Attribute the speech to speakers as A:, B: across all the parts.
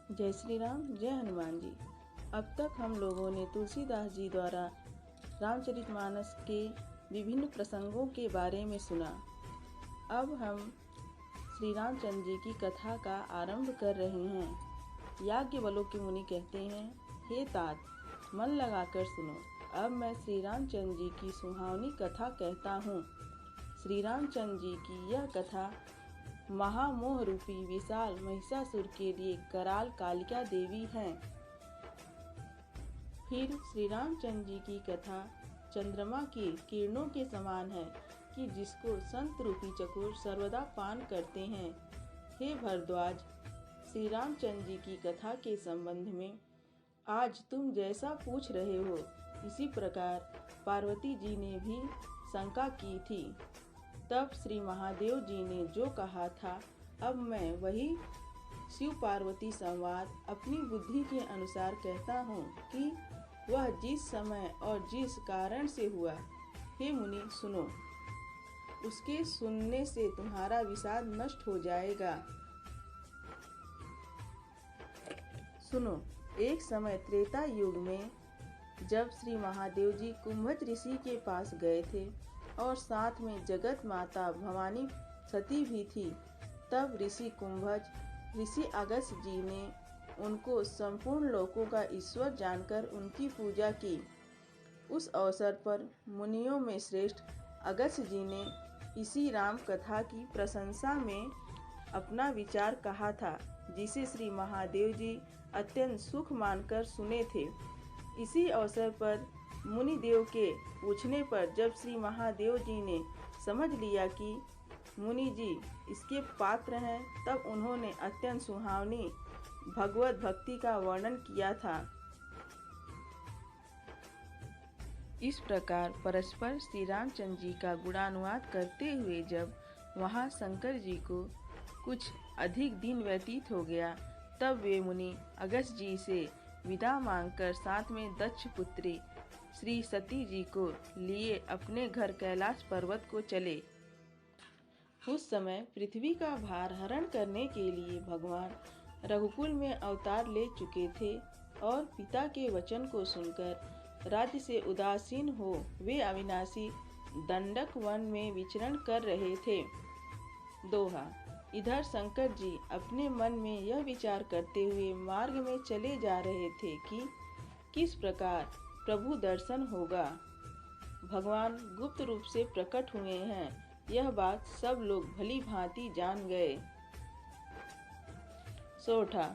A: जय श्री राम, जय हनुमान जी। अब तक हम लोगों ने तुलसीदास जी द्वारा रामचरितमानस के विभिन्न प्रसंगों के बारे में सुना। अब हम श्री रामचंद्र जी की कथा का आरंभ कर रहे हैं। याज्ञवल्क्य मुनि कहते हैं, हे तात, मन लगाकर सुनो। अब मैं श्री रामचंद्र जी की सुहावनी कथा कहता हूँ। श्री रामचंद्र जी की यह कथा महामोह रूपी विशाल महिषासुर के लिए कराल कालिका देवी हैं। फिर श्री रामचंद्र जी की कथा चंद्रमा की किरणों के समान है कि जिसको संत रूपी चकोर सर्वदा पान करते हैं। हे भरद्वाज, श्री रामचंद्र जी की कथा के संबंध में आज तुम जैसा पूछ रहे हो, इसी प्रकार पार्वती जी ने भी शंका की थी। तब श्री महादेव जी ने जो कहा था, अब मैं वही शिव पार्वती संवाद अपनी बुद्धि के अनुसार कहता हूँ कि वह जिस समय और जिस कारण से हुआ, हे मुनि सुनो। उसके सुनने से तुम्हारा विषाद नष्ट हो जाएगा। सुनो, एक समय त्रेता युग में जब श्री महादेव जी कुंभज ऋषि के पास गए थे और साथ में जगत माता भवानी सती भी थी, तब ऋषि कुंभज ऋषि अगस्त्य जी ने उनको संपूर्ण लोकों का ईश्वर जानकर उनकी पूजा की। उस अवसर पर मुनियों में श्रेष्ठ अगस्त्य जी ने इसी राम कथा की प्रशंसा में अपना विचार कहा था, जिसे श्री महादेव जी अत्यंत सुख मानकर सुने थे। इसी अवसर पर मुनि देव के पूछने पर जब श्री महादेव जी ने समझ लिया कि मुनि जी इसके पात्र हैं, तब उन्होंने अत्यंत सुहावनी भगवत भक्ति का वर्णन किया था। इस प्रकार परस्पर श्री रामचंद्र जी का गुणानुवाद करते हुए जब वहां शंकर जी को कुछ अधिक दिन व्यतीत हो गया, तब वे मुनि अगस्त्य जी से विदा मांगकर साथ में दक्ष पुत्री श्री सती जी को लिए अपने घर कैलाश पर्वत को चले। उस समय पृथ्वी का भार हरण करने के लिए भगवान रघुकुल में अवतार ले चुके थे और पिता के वचन को सुनकर राज्य से उदासीन हो वे अविनाशी दंडक वन में विचरण कर रहे थे। दोहा। इधर शंकर जी अपने मन में यह विचार करते हुए मार्ग में चले जा रहे थे कि किस प्रकार प्रभु दर्शन होगा। भगवान गुप्त रूप से प्रकट हुए हैं, यह बात सब लोग भली भांति जान गए। सोठा।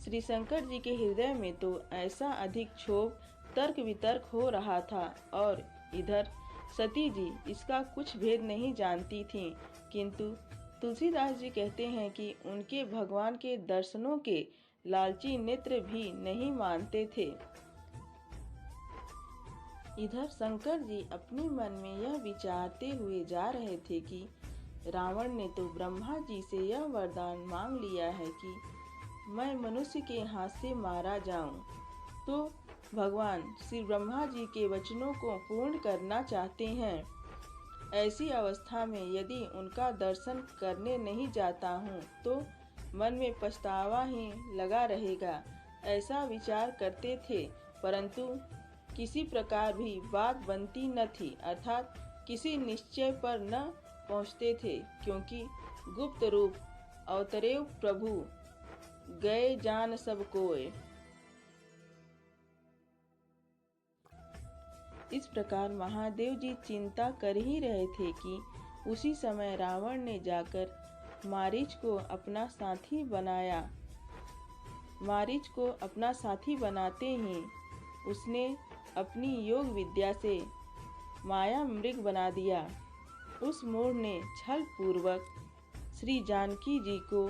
A: श्री शंकर जी के हृदय में तो ऐसा अधिक क्षोभ तर्क वितर्क हो रहा था और इधर सती जी इसका कुछ भेद नहीं जानती थीं, किंतु तुलसीदास जी कहते हैं कि उनके भगवान के दर्शनों के लालची नेत्र भी नहीं मानते थे। इधर शंकर जी अपने मन में यह विचारते हुए जा रहे थे कि रावण ने तो ब्रह्मा जी से यह वरदान मांग लिया है कि मैं मनुष्य के हाथ से मारा जाऊं, तो भगवान श्री ब्रह्मा जी के वचनों को पूर्ण करना चाहते हैं। ऐसी अवस्था में यदि उनका दर्शन करने नहीं जाता हूँ तो मन में पछतावा ही लगा रहेगा, ऐसा विचार करते थे। परंतु किसी प्रकार भी बात बनती न थी, अर्थात किसी निश्चय पर न पहुँचते थे, क्योंकि गुप्त रूप अवतरेव प्रभु गए जान सब कोय। इस प्रकार महादेव जी चिंता कर ही रहे थे कि उसी समय रावण ने जाकर मारीच को अपना साथी बनाया। मारीच को अपना साथी बनाते ही उसने अपनी योग विद्या से माया मृग बना दिया। उस मूढ़ ने छल पूर्वक श्री जानकी जी को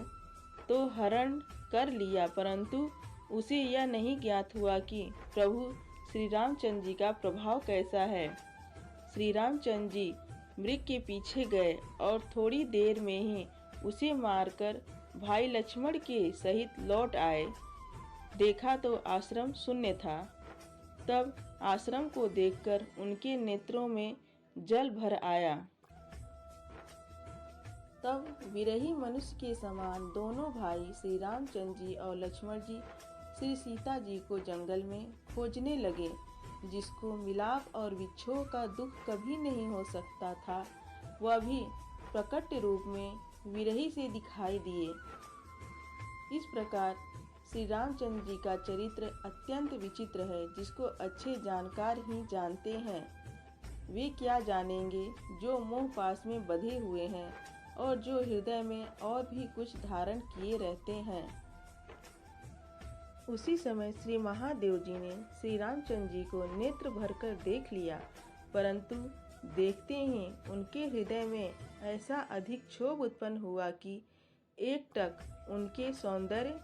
A: तो हरण कर लिया, परंतु उसे यह नहीं ज्ञात हुआ कि प्रभु श्री रामचंद्र जी का प्रभाव कैसा है। श्री रामचंद्र जी मृग के पीछे गए और थोड़ी देर में ही उसे मारकर भाई लक्ष्मण के सहित लौट आए। देखा तो आश्रम शून्य था। तब आश्रम को देखकर उनके नेत्रों में जल भर आया। तब विरही मनुष्य के समान दोनों भाई श्री रामचंद्र जी और लक्ष्मण जी श्री सीता जी को जंगल में खोजने लगे। जिसको मिलाप और विच्छोह का दुख कभी नहीं हो सकता था, वह भी प्रकट रूप में विरही से दिखाई दिए। इस प्रकार श्री रामचंद्र जी का चरित्र अत्यंत विचित्र है, जिसको अच्छे जानकार ही जानते हैं। वे क्या जानेंगे जो मोह पास में बंधे हुए हैं और जो हृदय में और भी कुछ धारण किए रहते हैं। उसी समय श्री महादेव जी ने श्री रामचंद्र जी को नेत्र भरकर देख लिया, परंतु देखते ही उनके हृदय में ऐसा अधिक क्षोभ उत्पन्न हुआ कि एकटक उनके सौंदर्य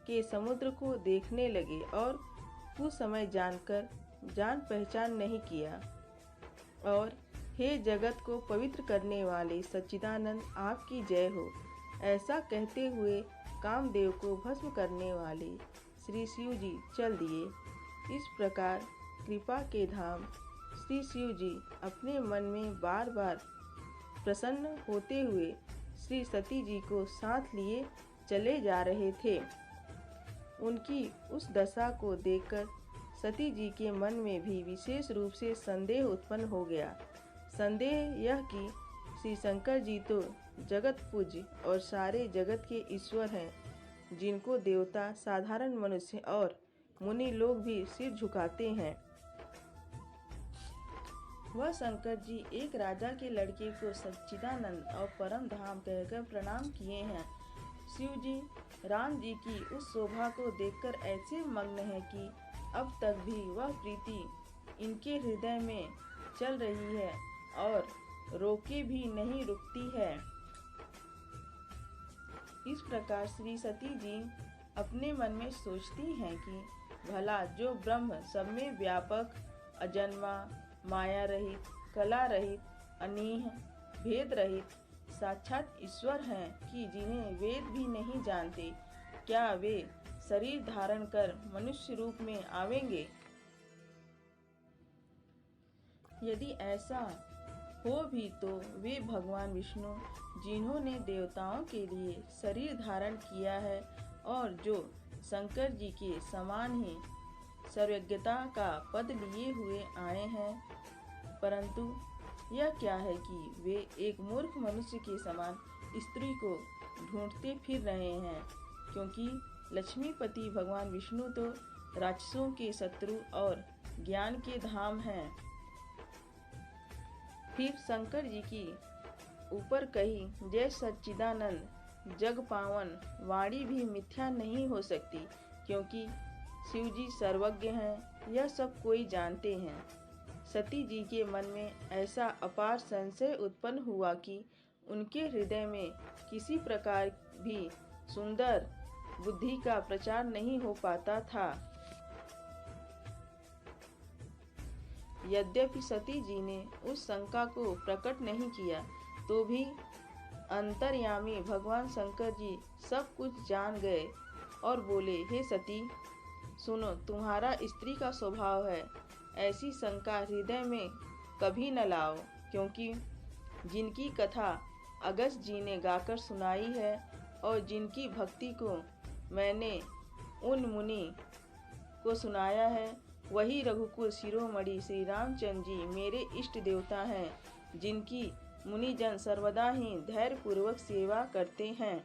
A: के समुद्र को देखने लगे और कुछ समय जानकर जान पहचान नहीं किया। और हे जगत को पवित्र करने वाले सच्चिदानंद, आपकी जय हो, ऐसा कहते हुए कामदेव को भस्म करने वाले श्री शिव जी चल दिए। इस प्रकार कृपा के धाम श्री शिव जी अपने मन में बार बार प्रसन्न होते हुए श्री सती जी को साथ लिए चले जा रहे थे। उनकी उस दशा को देखकर सती जी के मन में भी विशेष रूप से संदेह उत्पन्न हो गया। संदेह यह कि श्री शंकर जी तो जगत पूज्य और सारे जगत के ईश्वर हैं, जिनको देवता, साधारण मनुष्य और मुनि लोग भी सिर झुकाते हैं। वह शंकर जी एक राजा के लड़के को सच्चिदानंद और परम धाम कहकर प्रणाम किए हैं। शिव जी राम जी की उस शोभा को देखकर ऐसे मग्न हैं कि अब तक भी वह प्रीति इनके हृदय में चल रही है और रोके भी नहीं रुकती है। इस प्रकार श्री सती जी अपने मन में सोचती हैं कि भला जो ब्रह्म सब में व्यापक, अजन्मा, माया रहित, कला रहित, अनीह, भेद रहित साक्षात ईश्वर हैं कि जिन्हें वेद भी नहीं जानते, क्या वे शरीर धारण कर मनुष्य रूप में आवेंगे? यदि ऐसा हो भी तो वे भगवान विष्णु, जिन्होंने देवताओं के लिए शरीर धारण किया है और जो शंकर जी के समान ही सर्वज्ञता का पद लिए हुए आए हैं, परंतु यह क्या है कि वे एक मूर्ख मनुष्य के समान स्त्री को ढूंढते फिर रहे हैं, क्योंकि लक्ष्मीपति भगवान विष्णु तो राक्षसों के शत्रु और ज्ञान के धाम हैं। फिर शंकर जी की ऊपर कही जय सच्चिदानंद जग पावन वाणी भी मिथ्या नहीं हो सकती, क्योंकि शिव जी सर्वज्ञ हैं, यह सब कोई जानते हैं। सती जी के मन में ऐसा अपार संशय उत्पन्न हुआ कि उनके हृदय में किसी प्रकार भी सुंदर बुद्धि का प्रचार नहीं हो पाता था। यद्यपि सती जी ने उस शंका को प्रकट नहीं किया, तो भी अंतर्यामी भगवान शंकर जी सब कुछ जान गए और बोले, हे सती सुनो, तुम्हारा स्त्री का स्वभाव है, ऐसी शंका हृदय में कभी न लाओ, क्योंकि जिनकी कथा अगस्त जी ने गाकर सुनाई है और जिनकी भक्ति को मैंने उन मुनि को सुनाया है, वही रघुकुल शिरोमणि श्री रामचंद्र जी मेरे इष्ट देवता हैं, जिनकी मुनिजन सर्वदा ही धैर्य पूर्वक सेवा करते हैं।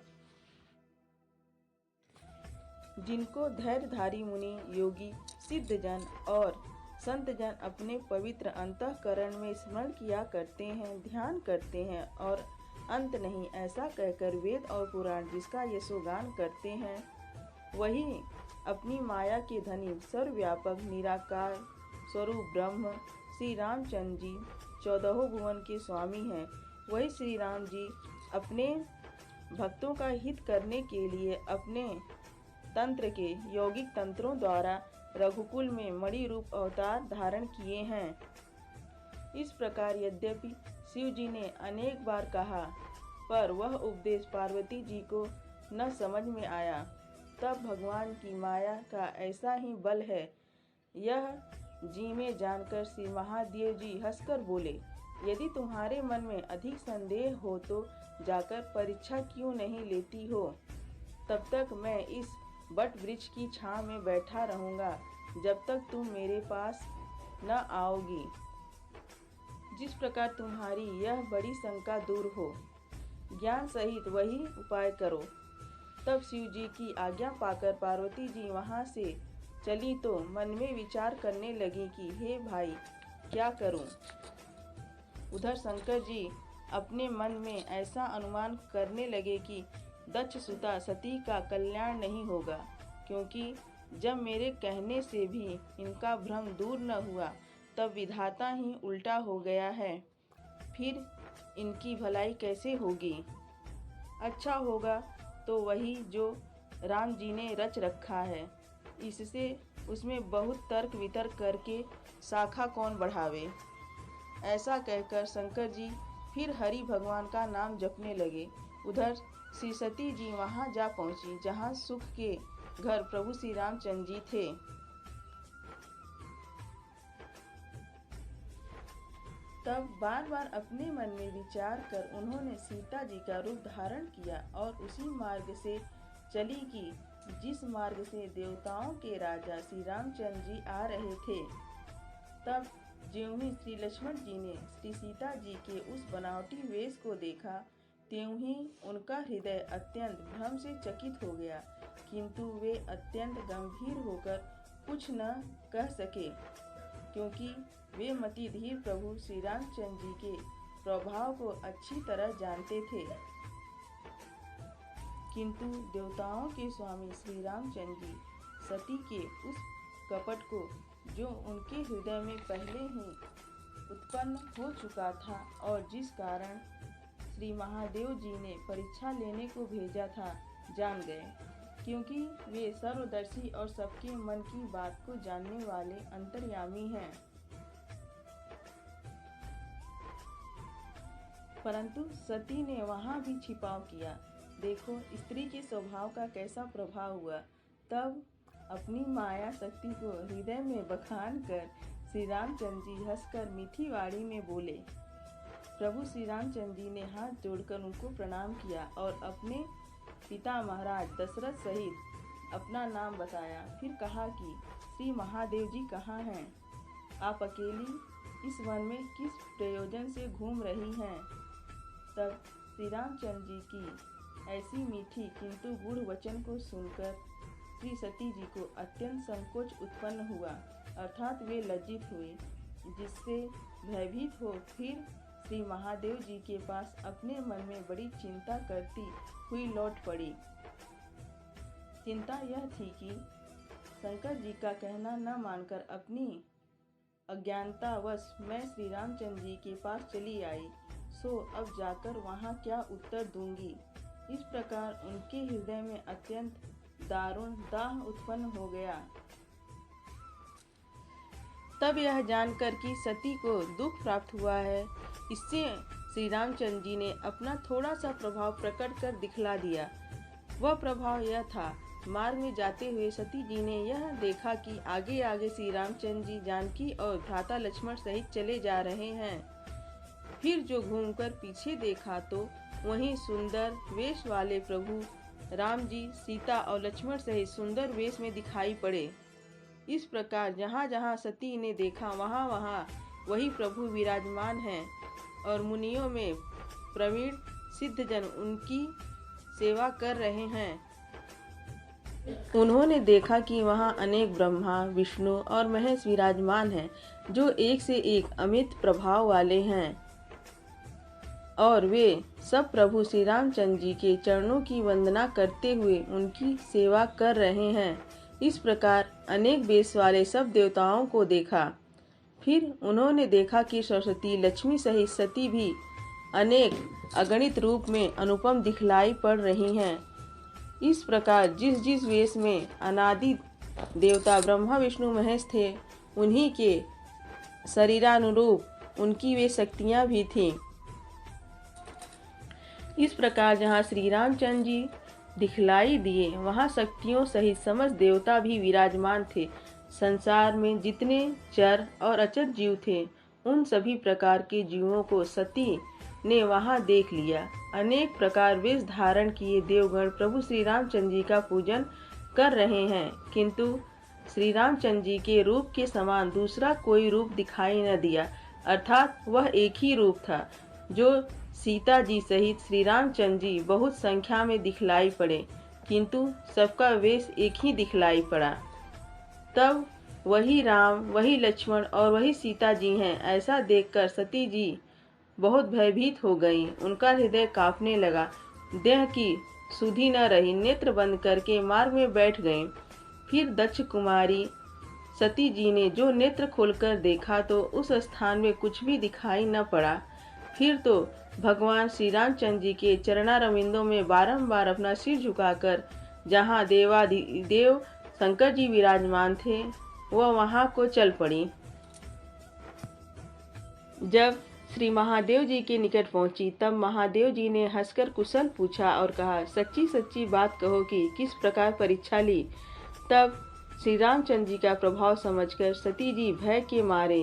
A: जिनको धैर्यधारी मुनि, योगी, सिद्धजन और संतजन अपने पवित्र अंतःकरण में स्मरण किया करते हैं, ध्यान करते हैं और अंत नहीं ऐसा कहकर वेद और पुराण जिसका यशोगान करते हैं, वही अपनी माया के धनी सर्वव्यापक निराकार स्वरूप ब्रह्म श्री रामचंद्र जी 14 भुवन के स्वामी हैं। वही श्री राम जी अपने भक्तों का हित करने के लिए अपने तंत्र के यौगिक तंत्रों द्वारा रघुकुल में मणि रूप अवतार धारण किए हैं। इस प्रकार यद्यपि शिव जी ने अनेक बार कहा, पर वह उपदेश पार्वती जी को न समझ में आया। तब भगवान की माया का ऐसा ही बल है, यह जी में जानकर श्री महादेव जी हंसकर बोले, यदि तुम्हारे मन में अधिक संदेह हो तो जाकर परीक्षा क्यों नहीं लेती हो? तब तक मैं इस बट वृक्ष की छांव में बैठा रहूंगा जब तक तुम मेरे पास न आओगी। जिस प्रकार तुम्हारी यह बड़ी शंका दूर हो, ज्ञान सहित वही उपाय करो। तब शिव जी की आज्ञा पाकर पार्वती जी वहां से चली तो मन में विचार करने लगी कि हे भाई, क्या करूं? उधर शंकर जी अपने मन में ऐसा अनुमान करने लगे कि दक्ष सुता सती का कल्याण नहीं होगा, क्योंकि जब मेरे कहने से भी इनका भ्रम दूर न हुआ तब विधाता ही उल्टा हो गया है। फिर इनकी भलाई कैसे होगी? अच्छा होगा तो वही जो राम जी ने रच रखा है, इससे उसमें बहुत तर्क वितर्क करके शाखा कौन बढ़ावे। ऐसा कहकर शंकर जी फिर हरि भगवान का नाम जपने लगे। उधर श्री सती जी वहां जा पहुंची जहां सुख के घर प्रभु श्री रामचंद्र जी थे। तब बार बार अपने मन में विचार कर उन्होंने सीता जी का रूप धारण किया और उसी मार्ग से चली कि जिस मार्ग से देवताओं के राजा श्री रामचंद्र जी आ रहे थे। तब ज्यों ही श्री लक्ष्मण जी ने श्री सीता जी के उस बनावटी वेश को देखा, त्यों ही उनका हृदय अत्यंत भ्रम से चकित हो गया, किंतु वे अत्यंत गंभीर होकर कुछ न कह सके, क्योंकि वे मति धीर प्रभु श्री रामचंद्र जी के प्रभाव को अच्छी तरह जानते थे। किंतु देवताओं के स्वामी श्री रामचंद्र जी सती के उस कपट को, जो उनके हृदय में पहले ही उत्पन्न हो चुका था और जिस कारण श्री महादेव जी ने परीक्षा लेने को भेजा था, जान गए, क्योंकि वे सर्वदर्शी और सबके मन की बात को जानने वाले अंतर्यामी हैं। परंतु सती ने वहां भी छिपाव किया। देखो स्त्री के स्वभाव का कैसा प्रभाव हुआ। तब अपनी माया शक्ति को हृदय में बखान कर श्री रामचंद्र जी हंसकर मीठी वाणी में बोले। प्रभु श्री रामचंद्र जी ने हाथ जोड़कर उनको प्रणाम किया और अपने पिता महाराज दशरथ सहित अपना नाम बताया। फिर कहा कि श्री महादेव जी कहाँ हैं? आप अकेली इस वन में किस प्रयोजन से घूम रही हैं? तब श्री रामचंद्र जी की ऐसी मीठी किंतु गूढ़ वचन को सुनकर श्री सती जी को अत्यंत संकोच उत्पन्न हुआ, अर्थात वे लज्जित हुए, जिससे भयभीत हो फिर श्री महादेव जी के पास अपने मन में बड़ी चिंता करती हुई लौट पड़ी। चिंता यह थी कि शंकर जी का कहना न मानकर अपनी अज्ञानतावश मैं श्री रामचंद्र जी के पास चली आई, सो अब जाकर वहां क्या उत्तर दूंगी। इस प्रकार उनके हृदय में अत्यंत दारुण दाह उत्पन्न हो गया। तब यह जानकर कि सती को दुख प्राप्त हुआ है, इससे श्री रामचंद्र जी ने अपना थोड़ा सा प्रभाव प्रकट कर दिखला दिया। वह प्रभाव यह था, मार्ग में जाते हुए सती जी ने यह देखा कि आगे आगे श्री रामचंद्र जी जानकी और भ्राता लक्ष्मण सहित चले जा रहे हैं। फिर जो घूमकर पीछे देखा तो वहीं सुंदर वेश वाले प्रभु राम जी सीता और लक्ष्मण सहित सुंदर वेश में दिखाई पड़े। इस प्रकार जहाँ जहाँ सती ने देखा वहाँ वहाँ वही प्रभु विराजमान हैं और मुनियों में प्रवीण सिद्धजन उनकी सेवा कर रहे हैं। उन्होंने देखा कि वहाँ अनेक ब्रह्मा विष्णु और महेश विराजमान हैं, जो एक से एक अमित प्रभाव वाले हैं, और वे सब प्रभु श्री रामचंद्र जी के चरणों की वंदना करते हुए उनकी सेवा कर रहे हैं। इस प्रकार अनेक वेश वाले सब देवताओं को देखा। फिर उन्होंने देखा कि सरस्वती लक्ष्मी सहित सती भी अनेक अगणित रूप में अनुपम दिखलाई पड़ रही हैं। इस प्रकार जिस जिस वेश में अनादि देवता ब्रह्मा विष्णु महेश थे, उन्हीं के शरीरानुरूप उनकी वे शक्तियाँ भी थीं। इस प्रकार जहाँ श्री रामचंद्र जी दिखलाई दिए, वहाँ शक्तियों सहित समस्त देवता भी विराजमान थे। संसार में जितने चर और अचर जीव थे, उन सभी प्रकार के जीवों को सती ने वहां देख लिया। अनेक प्रकार वेश धारण किए देवगण प्रभु श्री रामचंद्र जी का पूजन कर रहे हैं, किंतु श्री रामचंद्र जी के रूप के समान दूसरा कोई रूप दिखाई न दिया, अर्थात वह एक ही रूप था जो सीता जी सहित श्री रामचंद्र जी बहुत संख्या में दिखलाई पड़े, किंतु सबका वेश एक ही दिखलाई पड़ा। तब वही राम, वही लक्ष्मण और वही सीता जी हैं, ऐसा देखकर सती जी बहुत भयभीत हो गईं। उनका हृदय कांपने लगा, देह की सुधि न रही, नेत्र बंद करके मार्ग में बैठ गईं। फिर दक्ष कुमारी सती जी ने जो नेत्र खोलकर देखा तो उस स्थान में कुछ भी दिखाई न पड़ा। फिर तो भगवान श्री रामचंद्र जी के चरणारविंदों में बारंबार अपना सिर झुकाकर जहाँ देवाधिदेव शंकर जी विराजमान थे वह वहां को चल पड़ी। जब श्री महादेव जी के निकट पहुंची तब महादेव जी ने हंसकर कुशल पूछा और कहा, सच्ची सच्ची बात कहो कि किस प्रकार परीक्षा ली। तब श्री रामचंद्र जी का प्रभाव समझकर सती जी भय के मारे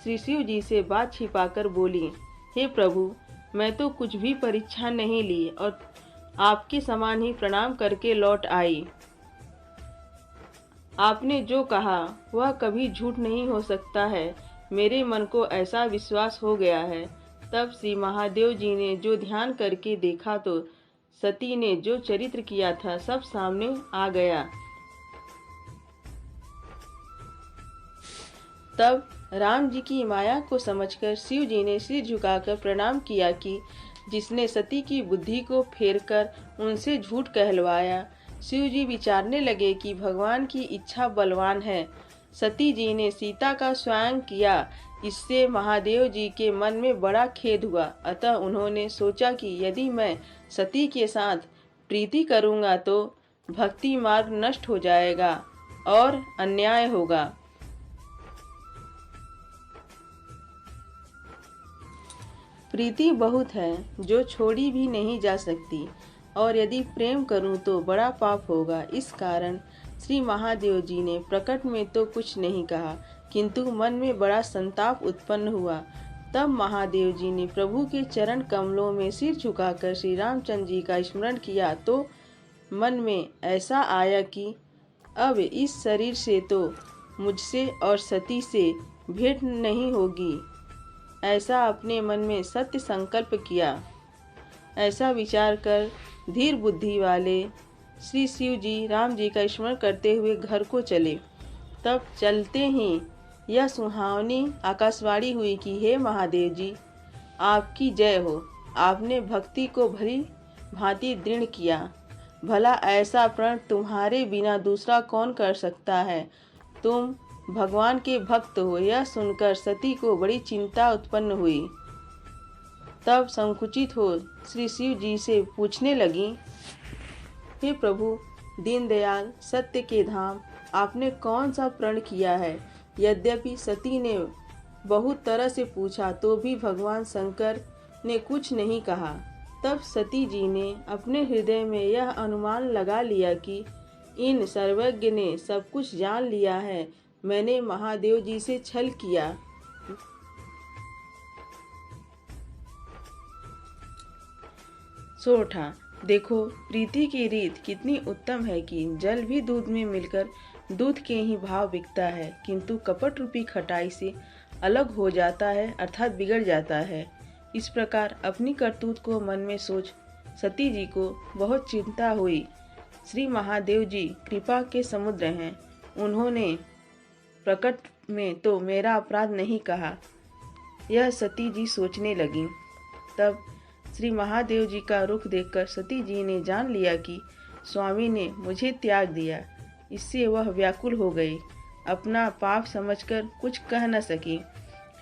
A: श्री शिव जी से बात छिपाकर बोली, हे प्रभु, मैं तो कुछ भी परीक्षा नहीं ली और आपके समान ही प्रणाम करके लौट आई। आपने जो कहा वह कभी झूठ नहीं हो सकता है, मेरे मन को ऐसा विश्वास हो गया है। तब श्री महादेव जी ने जो ध्यान करके देखा तो सती ने जो चरित्र किया था सब सामने आ गया। तब राम जी की माया को समझकर शिव जी ने सिर झुकाकर प्रणाम किया कि जिसने सती की बुद्धि को फेरकर उनसे झूठ कहलवाया। शिव जी विचारने लगे कि भगवान की इच्छा बलवान है। सती जी ने सीता का स्वयं किया, इससे महादेव जी के मन में बड़ा खेद हुआ। अतः उन्होंने सोचा कि यदि मैं सती के साथ प्रीति करूंगा तो भक्ति मार्ग नष्ट हो जाएगा और अन्याय होगा। प्रीति बहुत है जो छोड़ी भी नहीं जा सकती, और यदि प्रेम करूं तो बड़ा पाप होगा। इस कारण श्री महादेव जी ने प्रकट में तो कुछ नहीं कहा, किंतु मन में बड़ा संताप उत्पन्न हुआ। तब महादेव जी ने प्रभु के चरण कमलों में सिर झुकाकर श्री रामचंद्र जी का स्मरण किया तो मन में ऐसा आया कि अब इस शरीर से तो मुझसे और सती से भेंट नहीं होगी। ऐसा अपने मन में सत्य संकल्प किया। ऐसा विचार कर धीर बुद्धि वाले श्री शिव जी राम जी का स्मरण करते हुए घर को चले। तब चलते ही यह सुहावनी आकाशवाणी हुई कि हे महादेव जी, आपकी जय हो। आपने भक्ति को भली भांति दृढ़ किया। भला ऐसा प्रण तुम्हारे बिना दूसरा कौन कर सकता है। तुम भगवान के भक्त हो। यह सुनकर सती को बड़ी चिंता उत्पन्न हुई। तब संकुचित हो श्री शिव जी से पूछने लगी, हे प्रभु दीनदयाल सत्य के धाम, आपने कौन सा प्रण किया है। यद्यपि सती ने बहुत तरह से पूछा तो भी भगवान शंकर ने कुछ नहीं कहा। तब सती जी ने अपने हृदय में यह अनुमान लगा लिया कि इन सर्वज्ञ ने सब कुछ जान लिया है, मैंने महादेव जी से छल किया। सो उठा। देखो प्रीति की रीत कितनी उत्तम है कि जल भी दूध में मिलकर दूध के ही भाव बिकता है, किंतु कपट रूपी खटाई से अलग हो जाता है, अर्थात बिगड़ जाता है। इस प्रकार अपनी करतूत को मन में सोच सती जी को बहुत चिंता हुई। श्री महादेव जी कृपा के समुद्र हैं, उन्होंने प्रकट में तो मेरा अपराध नहीं कहा, यह सती जी सोचने लगी। तब श्री महादेव जी का रुख देखकर सती जी ने जान लिया कि स्वामी ने मुझे त्याग दिया। इससे वह व्याकुल हो गई, अपना पाप समझकर कुछ कह न सकी।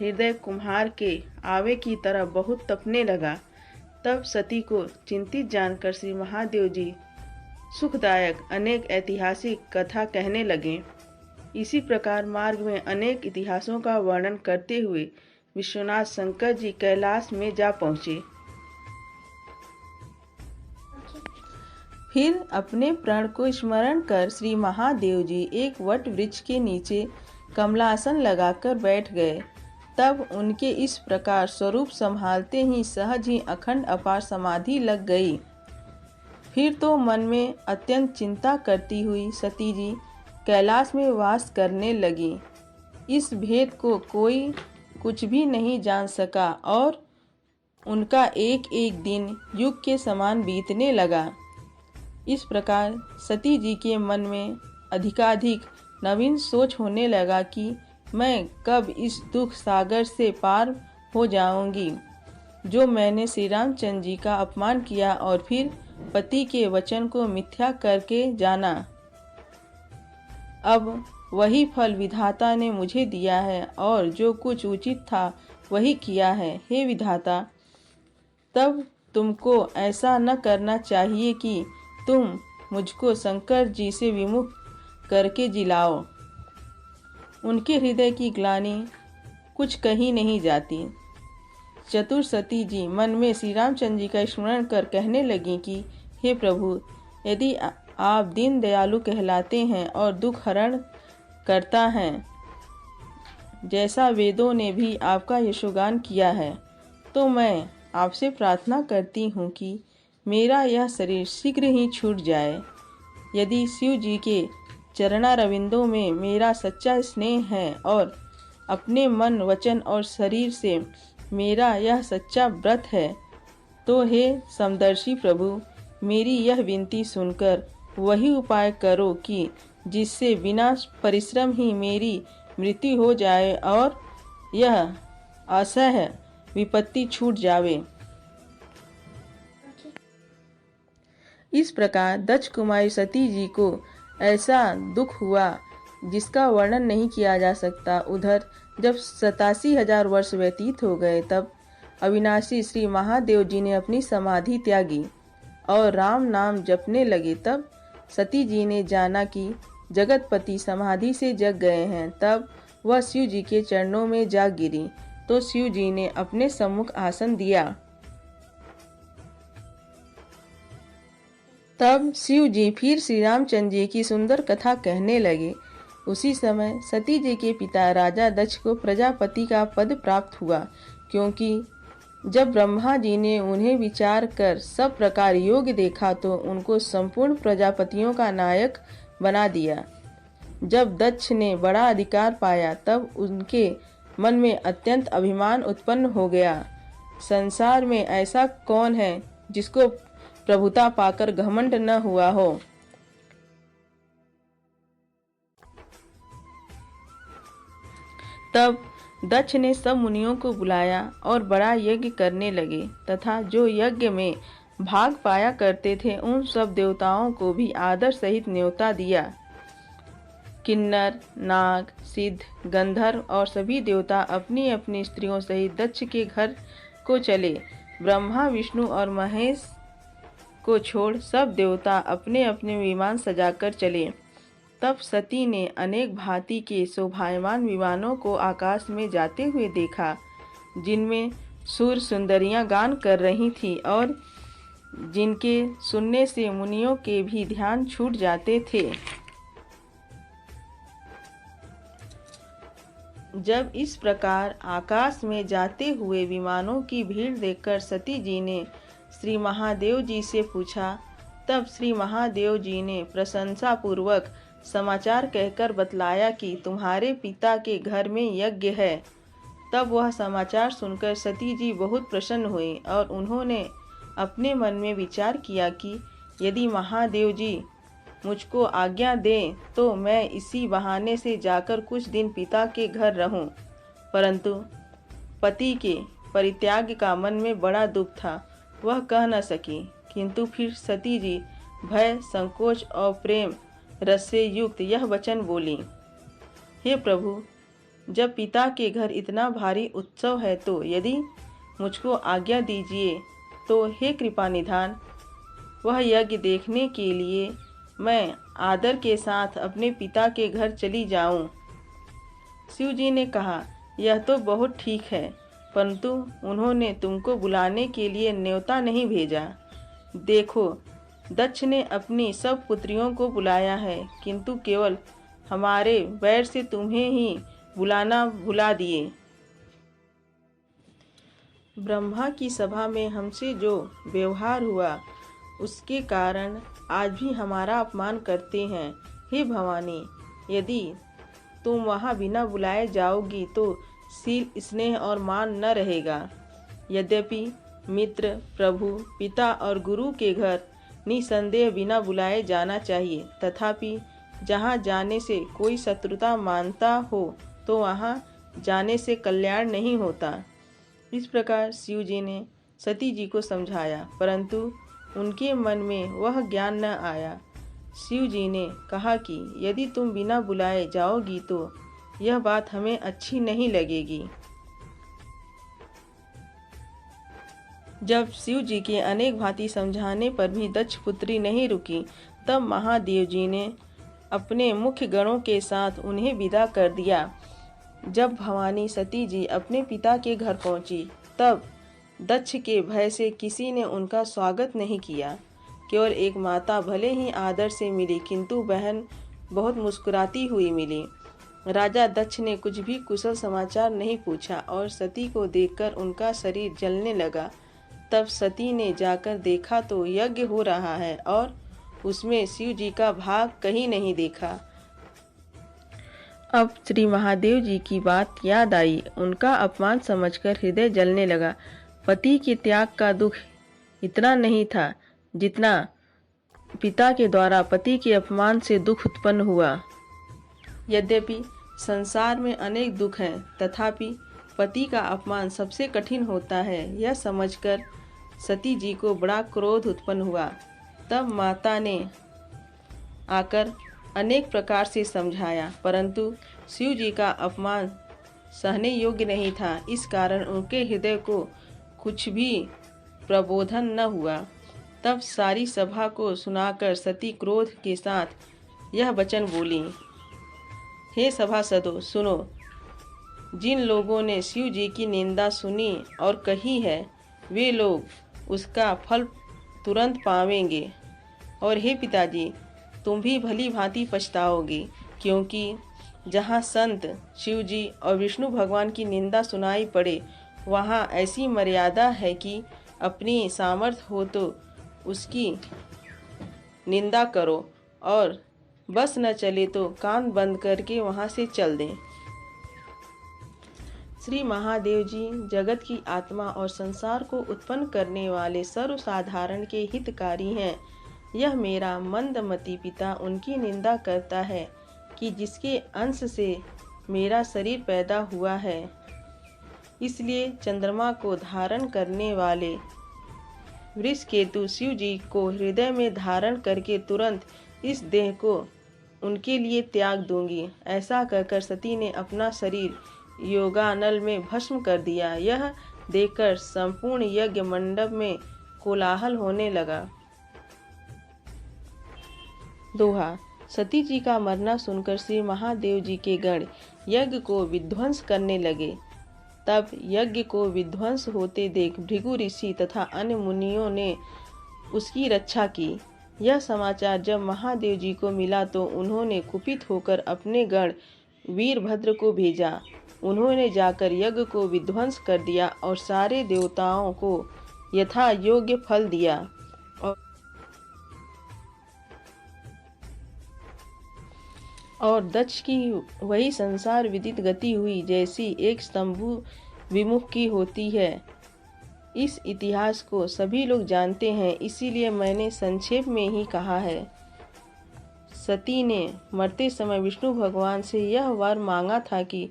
A: हृदय कुम्हार के आवे की तरह बहुत तपने लगा। तब सती को चिंतित जानकर श्री महादेव जी सुखदायक अनेक ऐतिहासिक कथा कहने लगे। इसी प्रकार मार्ग में अनेक इतिहासों का वर्णन करते हुए विश्वनाथ शंकर जी कैलाश में जा पहुँचे। फिर अपने प्रण को स्मरण कर श्री महादेव जी एक वट वृक्ष के नीचे कमलासन लगाकर बैठ गए। तब उनके इस प्रकार स्वरूप संभालते ही सहज ही अखंड अपार समाधि लग गई। फिर तो मन में अत्यंत चिंता करती हुई सती जी कैलाश में वास करने लगी। इस भेद को कोई कुछ भी नहीं जान सका और उनका एक एक दिन युग के समान बीतने लगा। इस प्रकार सती जी के मन में अधिकाधिक नवीन सोच होने लगा कि मैं कब इस दुख सागर से पार हो जाऊंगी। जो मैंने श्री रामचंद्र जी का अपमान किया और फिर पति के वचन को मिथ्या करके जाना, अब वही फल विधाता ने मुझे दिया है और जो कुछ उचित था वही किया है। हे विधाता, तब तुमको ऐसा न करना चाहिए कि तुम मुझको शंकर जी से विमुख करके जिलाओ। उनके हृदय की ग्लानि कुछ कही नहीं जाती। चतुर सती जी मन में श्री रामचंद्र जी का स्मरण कर कहने लगी कि हे प्रभु, यदि आप दीन दयालु कहलाते हैं और दुख हरण करता है, जैसा वेदों ने भी आपका यशोगान किया है, तो मैं आपसे प्रार्थना करती हूँ कि मेरा यह शरीर शीघ्र ही छूट जाए। यदि शिव जी के चरणारविंदों में मेरा सच्चा स्नेह है और अपने मन वचन और शरीर से मेरा यह सच्चा व्रत है, तो हे समदर्शी प्रभु, मेरी यह विनती सुनकर वही उपाय करो कि जिससे बिना परिश्रम ही मेरी मृत्यु हो जाए और यह असह्य विपत्ति छूट जावे। इस प्रकार दक्ष कुमारी सती जी को ऐसा दुख हुआ जिसका वर्णन नहीं किया जा सकता। उधर जब 87,000 वर्ष व्यतीत हो गए, तब अविनाशी श्री महादेव जी ने अपनी समाधि त्यागी और राम नाम जपने लगे। तब सती जी ने जाना कि जगतपति समाधि से जग गए हैं। तब वह शिव जी के चरणों में जा गिरी तो शिव जी ने अपने सम्मुख आसन दिया। तब शिव जी फिर श्री रामचंद्र जी की सुंदर कथा कहने लगे। उसी समय सती जी के पिता राजा दक्ष को प्रजापति का पद प्राप्त हुआ, क्योंकि जब ब्रह्मा जी ने उन्हें विचार कर सब प्रकार योग्य देखा तो उनको संपूर्ण प्रजापतियों का नायक बना दिया। जब दक्ष ने बड़ा अधिकार पाया, तब उनके मन में अत्यंत अभिमान उत्पन्न हो गया। संसार में ऐसा कौन है जिसको प्रभुता पाकर घमंड न हुआ हो। तब दक्ष ने सब मुनियों को बुलाया और बड़ा यज्ञ करने लगे तथा जो यज्ञ में भाग पाया करते थे उन सब देवताओं को भी आदर सहित न्योता दिया। किन्नर, नाग, सिद्ध, गंधर्व और सभी देवता अपनी अपनी स्त्रियों सहित दक्ष के घर को चले। ब्रह्मा, विष्णु और महेश को छोड़ सब देवता अपने अपने विमान सजाकर चले। तब सती ने अनेक भांति के शोभायमान विमानों को आकाश में जाते हुए देखा, जिनमें सुर सुंदरियां गान कर रही थी और जिनके सुनने से मुनियों के भी ध्यान छूट जाते थे। जब इस प्रकार आकाश में जाते हुए विमानों की भीड़ देखकर सती जी ने श्री महादेव जी से पूछा, तब श्री महादेव जी ने प्रशंसा पूर्वक समाचार कहकर बतलाया कि तुम्हारे पिता के घर में यज्ञ है। तब वह समाचार सुनकर सती जी बहुत प्रसन्न हुई और उन्होंने अपने मन में विचार किया कि यदि महादेव जी मुझको आज्ञा दें तो मैं इसी बहाने से जाकर कुछ दिन पिता के घर रहूं। परंतु पति के परित्याग का मन में बड़ा दुख था, वह कह न सकी। किंतु फिर सती जी भय, संकोच और प्रेम रस से युक्त यह वचन बोली, हे प्रभु, जब पिता के घर इतना भारी उत्सव है तो यदि मुझको आज्ञा दीजिए तो हे कृपा निधान, वह यज्ञ देखने के लिए मैं आदर के साथ अपने पिता के घर चली जाऊं। शिव जी ने कहा, यह तो बहुत ठीक है, परंतु उन्होंने तुमको बुलाने के लिए न्योता नहीं भेजा। देखो, दक्ष ने अपनी सब पुत्रियों को बुलाया है, किंतु केवल हमारे वैर से तुम्हें ही बुलाना भुला दिए। ब्रह्मा की सभा में हमसे जो व्यवहार हुआ उसके कारण आज भी हमारा अपमान करते हैं। हे भवानी, यदि तुम वहाँ बिना बुलाए जाओगी तो शील, स्नेह और मान न रहेगा। यद्यपि मित्र, प्रभु, पिता और गुरु के घर निसंदेह बिना बुलाए जाना चाहिए, तथापि जहाँ जाने से कोई शत्रुता मानता हो तो वहाँ जाने से कल्याण नहीं होता। इस प्रकार शिव जी ने सती जी को समझाया, परंतु उनके मन में वह ज्ञान न आया। शिव जी ने कहा कि यदि तुम बिना बुलाए जाओगी तो यह बात हमें अच्छी नहीं लगेगी। जब शिव जी के अनेक भांति समझाने पर भी दक्ष पुत्री नहीं रुकी, तब महादेव जी ने अपने मुख्य गणों के साथ उन्हें विदा कर दिया। जब भवानी सती जी अपने पिता के घर पहुंची, तब दक्ष के भय से किसी ने उनका स्वागत नहीं किया। केवल एक माता भले ही आदर से मिली, किंतु बहन बहुत मुस्कुराती हुई मिली। राजा दक्ष ने कुछ भी कुशल समाचार नहीं पूछा और सती को देखकर उनका शरीर जलने लगा। तब सती ने जाकर देखा तो यज्ञ हो रहा है और उसमें शिव जी का भाग कहीं नहीं देखा। अब श्री महादेव जी की बात याद आई। उनका अपमान समझकर हृदय जलने लगा। पति के त्याग का दुख इतना नहीं था जितना पिता के द्वारा पति के अपमान से दुख उत्पन्न हुआ। यद्यपि संसार में अनेक दुख हैं, तथापि पति का अपमान सबसे कठिन होता है। यह समझकर सती जी को बड़ा क्रोध उत्पन्न हुआ। तब माता ने आकर अनेक प्रकार से समझाया, परंतु शिव जी का अपमान सहने योग्य नहीं था। इस कारण उनके हृदय को कुछ भी प्रबोधन न हुआ। तब सारी सभा को सुनाकर सती क्रोध के साथ यह वचन बोली, हे सभासदों, सुनो। जिन लोगों ने शिव जी की निंदा सुनी और कही है, वे लोग उसका फल तुरंत पावेंगे। और हे पिताजी, तुम भी भली भांति पछताओगे, क्योंकि जहाँ संत शिव जी और विष्णु भगवान की निंदा सुनाई पड़े, वहाँ ऐसी मर्यादा है कि अपनी सामर्थ्य हो तो उसकी निंदा करो और बस न चले तो कान बंद करके वहाँ से चल दें। श्री महादेव जी जगत की आत्मा और संसार को उत्पन्न करने वाले सर्वसाधारण के हितकारी हैं। यह मेरा मंदमती पिता उनकी निंदा करता है कि जिसके अंश से मेरा शरीर पैदा हुआ है। इसलिए चंद्रमा को धारण करने वाले वृषकेतु शिव जी को हृदय में धारण करके तुरंत इस देह को उनके लिए त्याग दूंगी। ऐसा कहकर सती ने अपना शरीर योगानल में भस्म कर दिया। यह देखकर संपूर्ण यज्ञ मंडप में कोलाहल होने लगा। दोहा। सती जी का मरना सुनकर श्री महादेव जी के गण यज्ञ को विध्वंस करने लगे। तब यज्ञ को विध्वंस होते देख भृगु ऋषि तथा अन्य मुनियों ने उसकी रक्षा की। यह समाचार जब महादेव जी को मिला तो उन्होंने कुपित होकर अपने गण वीरभद्र को भेजा। उन्होंने जाकर यज्ञ को विध्वंस कर दिया और सारे देवताओं को यथा योग्य फल दिया। और दक्ष की वही संसार विदित गति हुई जैसी एक स्तंभु विमुख की होती है। इस इतिहास को सभी लोग जानते हैं, इसीलिए मैंने संक्षेप में ही कहा है। सती ने मरते समय विष्णु भगवान से यह वर मांगा था कि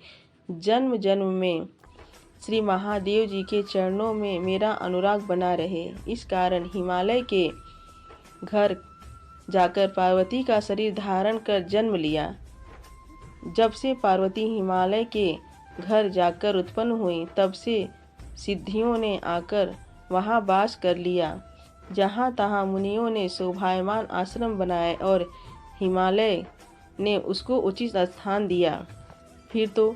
A: जन्म जन्म में श्री महादेव जी के चरणों में मेरा अनुराग बना रहे। इस कारण हिमालय के घर जाकर पार्वती का शरीर धारण कर जन्म लिया। जब से पार्वती हिमालय के घर जाकर उत्पन्न हुई, तब से सिद्धियों ने आकर वहाँ वास कर लिया। जहाँ तहाँ मुनियों ने शोभायमान आश्रम बनाए और हिमालय ने उसको उचित स्थान दिया। फिर तो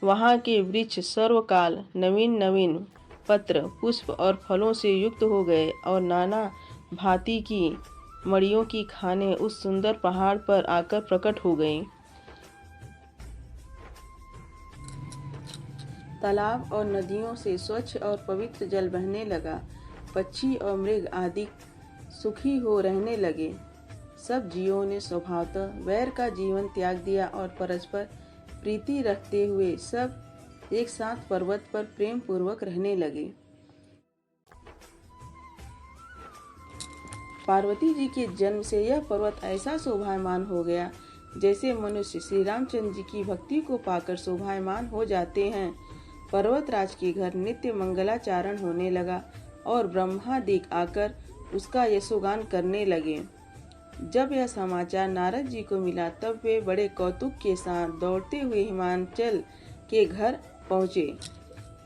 A: वहाँ के वृक्ष सर्वकाल नवीन नवीन पत्र, पुष्प और फलों से युक्त हो गए और नाना भांति की मड़ियों की खानें उस सुंदर पहाड़ पर आकर प्रकट हो गईं। तालाब और नदियों से स्वच्छ और पवित्र जल बहने लगा। पक्षी और मृग आदि सुखी हो रहने लगे। सब जीवों ने स्वभावतः वैर का जीवन त्याग दिया और परस्पर प्रीति रखते हुए सब एक साथ पर्वत पर प्रेम पूर्वक रहने लगे। पार्वती जी के जन्म से यह पर्वत ऐसा शोभायमान हो गया जैसे मनुष्य श्री रामचंद्र जी की भक्ति को पाकर शोभायमान हो जाते हैं। पर्वतराज के घर नित्य मंगलाचारण होने लगा और ब्रह्मादि आकर उसका यशोगान करने लगे। जब यह समाचार नारद जी को मिला तब वे बड़े कौतुक के साथ दौड़ते हुए हिमांचल के घर पहुँचे।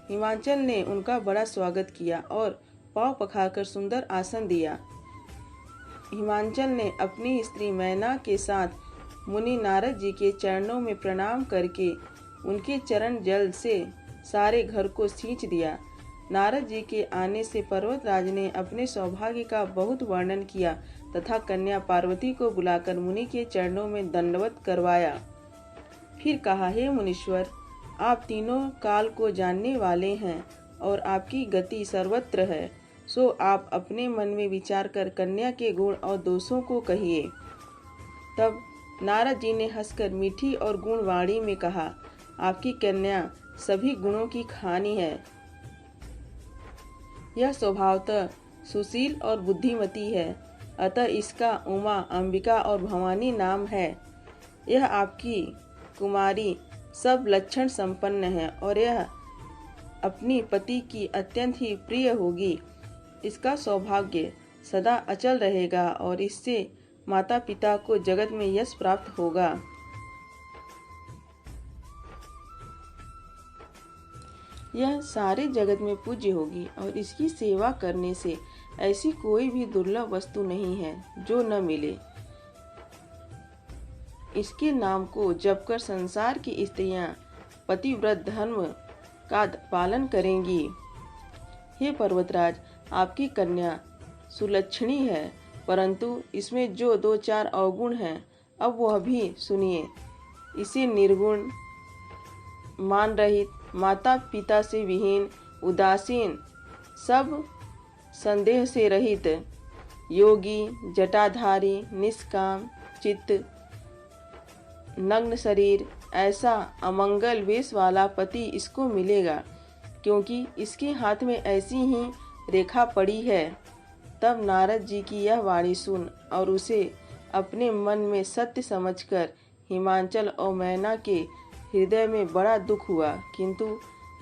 A: हिमांचल ने उनका बड़ा स्वागत किया और पाँव पखारकर सुंदर आसन दिया। हिमांचल ने अपनी स्त्री मैना के साथ मुनि नारद जी के चरणों में प्रणाम करके उनके चरण जल से सारे घर को सींच दिया। नारद जी के आने से पर्वतराज ने अपने सौभाग्य का बहुत वर्णन किया तथा कन्या पार्वती को बुलाकर मुनि के चरणों में दंडवत करवाया। फिर कहा, हे मुनीश्वर, आप तीनों काल को जानने वाले हैं और आपकी गति सर्वत्र है, सो आप अपने मन में विचार कर कन्या के गुण और दोषों को कहिए। तब नारद जी ने हंसकर मीठी और गुणवाणी में कहा, आपकी कन्या सभी गुणों की खानी है। यह स्वभावतः सुशील और बुद्धिमती है, अतः इसका उमा, अंबिका और भवानी नाम है। यह आपकी कुमारी सब लक्षण संपन्न है और यह अपनी पति की अत्यंत ही प्रिय होगी। इसका सौभाग्य सदा अचल रहेगा और इससे माता पिता को जगत में यश प्राप्त होगा। यह सारे जगत में पूज्य होगी और इसकी सेवा करने से ऐसी कोई भी दुर्लभ वस्तु नहीं है जो न मिले। इसके नाम को जपकर संसार की स्त्रियां पतिव्रत धर्म का पालन करेंगी। हे पर्वतराज, आपकी कन्या सुलक्षणी है, परंतु इसमें जो 2-4 अवगुण हैं, अब वह भी सुनिए। इसे निर्गुण, मान रहित, माता पिता से विहीन, उदासीन, सब संदेह से रहित, योगी, जटाधारी, निष्काम चित्त, नग्न शरीर, ऐसा अमंगल वेश वाला पति इसको मिलेगा, क्योंकि इसके हाथ में ऐसी ही रेखा पड़ी है। तब नारद जी की यह वाणी सुन और उसे अपने मन में सत्य समझकर हिमांचल और मैना के हृदय में बड़ा दुख हुआ, किंतु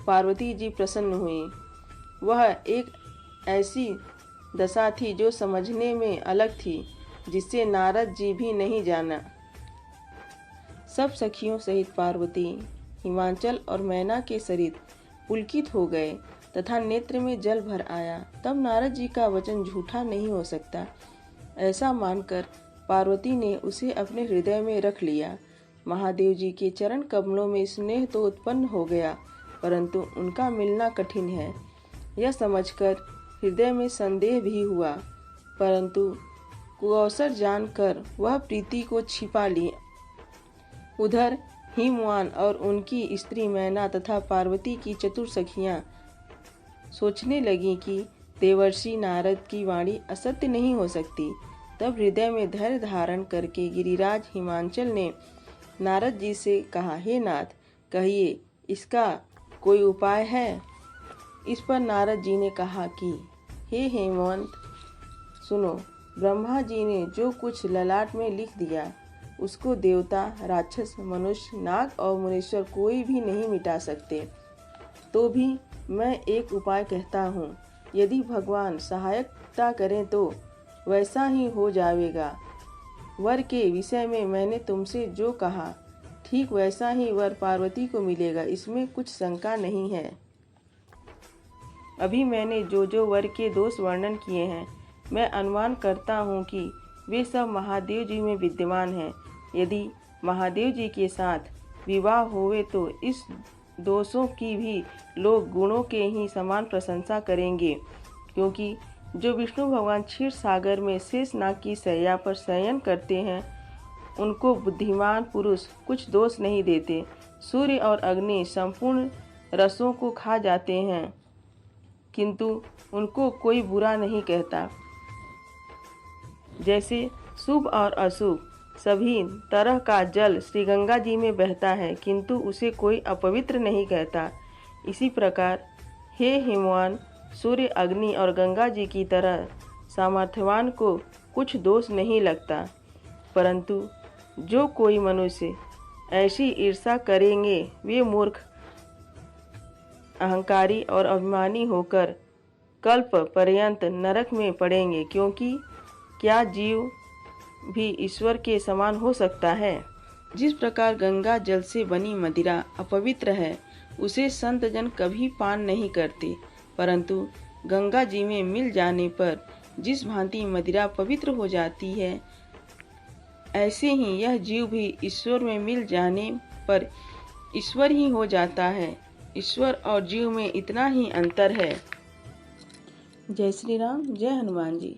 A: पार्वती जी प्रसन्न हुई। वह एक ऐसी दशा थी जो समझने में अलग थी, जिससे नारद जी भी नहीं जाना। सब सखियों सहित पार्वती, हिमांचल और मैना के शरीर पुलकित हो गए तथा नेत्र में जल भर आया। तब नारद जी का वचन झूठा नहीं हो सकता, ऐसा मानकर पार्वती ने उसे अपने हृदय में रख लिया। महादेव जी के चरण कमलों में स्नेह तो उत्पन्न हो गया, परंतु उनका मिलना कठिन है, यह समझकर हृदय में संदेह भी हुआ, परंतु कुअवसर जानकर वह प्रीति को छिपा ली। उधर हिमवान और उनकी स्त्री मैना तथा पार्वती की चतुर सखियां सोचने लगी कि देवर्षि नारद की वाणी असत्य नहीं हो सकती। तब हृदय में धैर्य धारण करके गिरिराज हिमांचल ने नारद जी से कहा, हे नाथ, कहिए इसका कोई उपाय है। इस पर नारद जी ने कहा कि हे हेमंत, सुनो, ब्रह्मा जी ने जो कुछ ललाट में लिख दिया उसको देवता, राक्षस, मनुष्य, नाग और मुनीश्वर कोई भी नहीं मिटा सकते। तो भी मैं एक उपाय कहता हूँ, यदि भगवान सहायता करें तो वैसा ही हो जाएगा। वर के विषय में मैंने तुमसे जो कहा ठीक वैसा ही वर पार्वती को मिलेगा, इसमें कुछ शंका नहीं है। अभी मैंने जो जो वर के दोष वर्णन किए हैं, मैं अनुमान करता हूँ कि वे सब महादेव जी में विद्यमान हैं। यदि महादेव जी के साथ विवाह होवे तो इस दोषों की भी लोग गुणों के ही समान प्रशंसा करेंगे, क्योंकि जो विष्णु भगवान क्षीर सागर में शेषनाग की शैया पर शयन करते हैं, उनको बुद्धिमान पुरुष कुछ दोष नहीं देते। सूर्य और अग्नि संपूर्ण रसों को खा जाते हैं, किंतु उनको कोई बुरा नहीं कहता। जैसे शुभ और अशुभ सभी तरह का जल श्री गंगा जी में बहता है, किंतु उसे कोई अपवित्र नहीं कहता। इसी प्रकार हे हिमवान, सूर्य, अग्नि और गंगा जी की तरह सामर्थ्यवान को कुछ दोष नहीं लगता, परंतु जो कोई मनुष्य ऐसी ईर्ष्या करेंगे वे मूर्ख, अहंकारी और अभिमानी होकर कल्प पर्यंत नरक में पड़ेंगे, क्योंकि क्या जीव भी ईश्वर के समान हो सकता है। जिस प्रकार गंगा जल से बनी मदिरा अपवित्र है, उसे संत जन कभी पान नहीं करते, परंतु गंगा जी में मिल जाने पर जिस भांति मदिरा पवित्र हो जाती है, ऐसे ही यह जीव भी ईश्वर में मिल जाने पर ईश्वर ही हो जाता है। ईश्वर और जीव में इतना ही अंतर है। जय श्री राम, जय हनुमान जी।